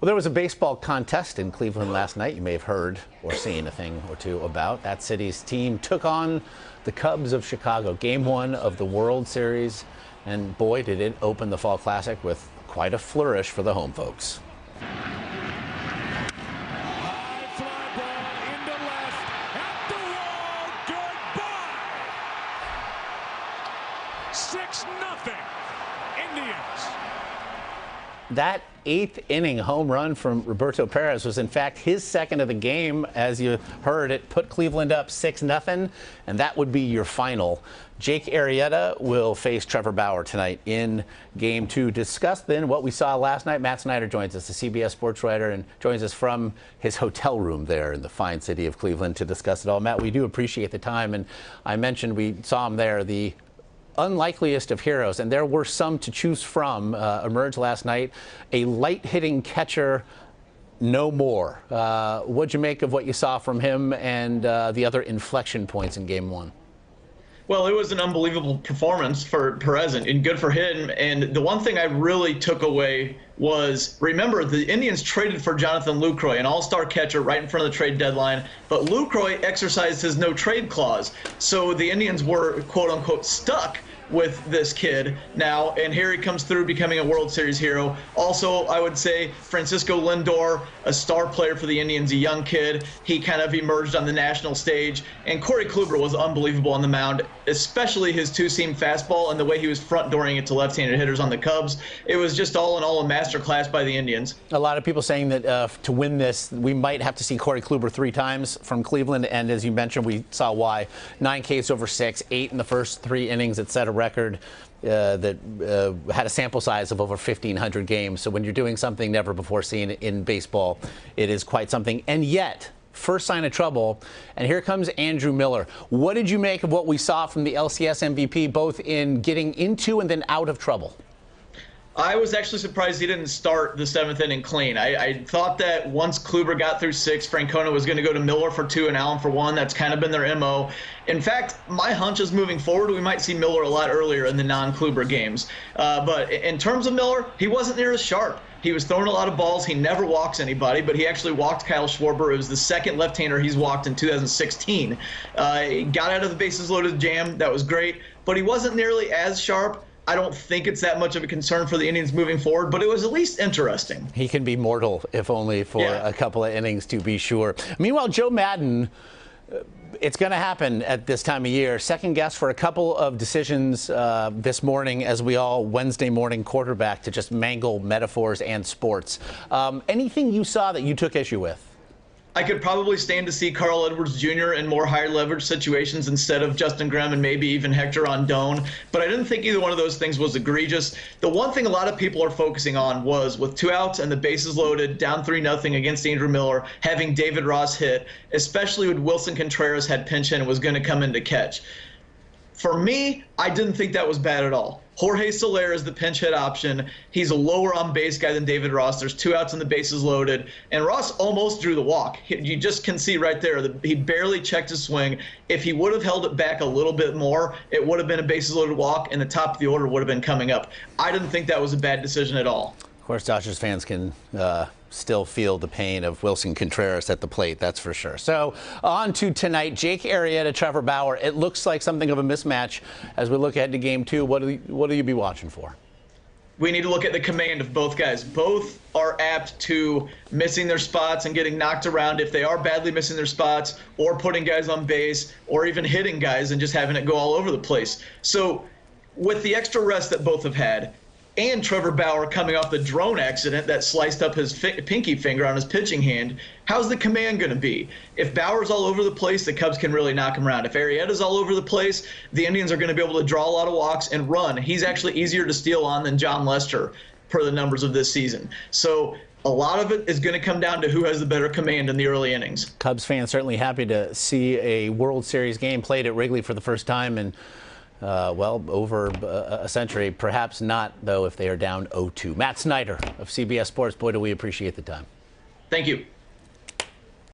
Well, there was a baseball contest in Cleveland last night. You may have heard or seen a thing or two about. That city's team took on the Cubs of Chicago. Game 1 of the World Series. And boy, did it open the Fall Classic with quite a flourish for the home folks. High fly ball into left, at the wall, goodbye. 6-0 Indians. That 8th inning home run from Roberto Perez was in fact his second of the game. As you heard, it put Cleveland up 6-0, and that would be your final. Jake Arrieta will face Trevor Bauer tonight in Game 2. Discuss then what we saw last night. Matt Snyder joins us, the CBS Sports writer, and joins us from his hotel room there in the fine city of Cleveland to discuss it all. Matt, we do appreciate the time, and I mentioned we saw him there, the unlikeliest of heroes, and there were some to choose from, emerged last night. A light-hitting catcher, no more. What'd you make of what you saw from him and the other inflection points in Game 1? Well, it was an unbelievable performance for Perez, and good for him. And the one thing I really took away was, remember, the Indians traded for Jonathan Lucroy, an all-star catcher, right in front of the trade deadline. But Lucroy exercised his no-trade clause. So the Indians were, quote-unquote, stuck with this kid now, and here he comes through becoming a World Series hero. Also, I would say Francisco Lindor, a star player for the Indians, a young kid. He kind of emerged on the national stage, and Corey Kluber was unbelievable on the mound, especially his two-seam fastball and the way he was front-dooring it to left-handed hitters on the Cubs. It was just all in all a masterclass by the Indians. A lot of people saying that to win this, we might have to see Corey Kluber 3 times from Cleveland, and as you mentioned, we saw why. 9 Ks over 6, 8 in the first 3 innings, etc. Record that had a sample size of over 1,500 games. So when you're doing something never before seen in baseball, it is quite something. And yet, first sign of trouble, and here comes Andrew Miller. What did you make of what we saw from the LCS MVP, both in getting into and then out of trouble? I was actually surprised he didn't start the 7th inning clean. I thought that once Kluber got through 6, Francona was going to go to Miller for 2 and Allen for 1. That's kind of been their MO. In fact, my hunch is moving forward, we might see Miller a lot earlier in the non-Kluber games. But in terms of Miller, he wasn't near as sharp. He was throwing a lot of balls. He never walks anybody, but he actually walked Kyle Schwarber. It was the second left-hander he's walked in 2016. He got out of the bases loaded jam. That was great, but he wasn't nearly as sharp. I don't think it's that much of a concern for the Indians moving forward, but it was at least interesting. He can be mortal, if only for a couple of innings, to be sure. Meanwhile, Joe Madden, it's going to happen at this time of year. Second guess for a couple of decisions this morning as we all Wednesday morning quarterback to just mangle metaphors and sports. Anything you saw that you took issue with? I could probably stand to see Carl Edwards Jr. in more high leverage situations instead of Justin Grimm and maybe even Hector Rondon, but I didn't think either one of those things was egregious. The one thing a lot of people are focusing on was, with 2 outs and the bases loaded, down 3-0 against Andrew Miller, having David Ross hit, especially when Wilson Contreras had pinch hit and was going to come in to catch. For me, I didn't think that was bad at all. Jorge Soler is the pinch hit option. He's a lower on base guy than David Ross. There's 2 outs and the bases loaded, and Ross almost drew the walk. You just can see right there that he barely checked his swing. If he would have held it back a little bit more, it would have been a bases loaded walk, and the top of the order would have been coming up. I didn't think that was a bad decision at all. Of course, Dodgers fans can still feel the pain of Wilson Contreras at the plate, that's for sure. So on to tonight, Jake Arrieta, Trevor Bauer. It looks like something of a mismatch as we look ahead to Game 2. What do you be watching for? We need to look at the command of both guys. Both are apt to missing their spots and getting knocked around if they are badly missing their spots, or putting guys on base, or even hitting guys and just having it go all over the place. So with the extra rest that both have had, and Trevor Bauer coming off the drone accident that sliced up his pinky finger on his pitching hand, how's the command going to be? If Bauer's all over the place, the Cubs can really knock him around. If Arrieta's all over the place, the Indians are going to be able to draw a lot of walks and run. He's actually easier to steal on than John Lester, per the numbers of this season. So a lot of it is going to come down to who has the better command in the early innings. Cubs fans certainly happy to see a World Series game played at Wrigley for the first time in well, over a century. Perhaps not, though, if they are down 0-2. Matt Snyder of CBS Sports. Boy, do we appreciate the time. Thank you.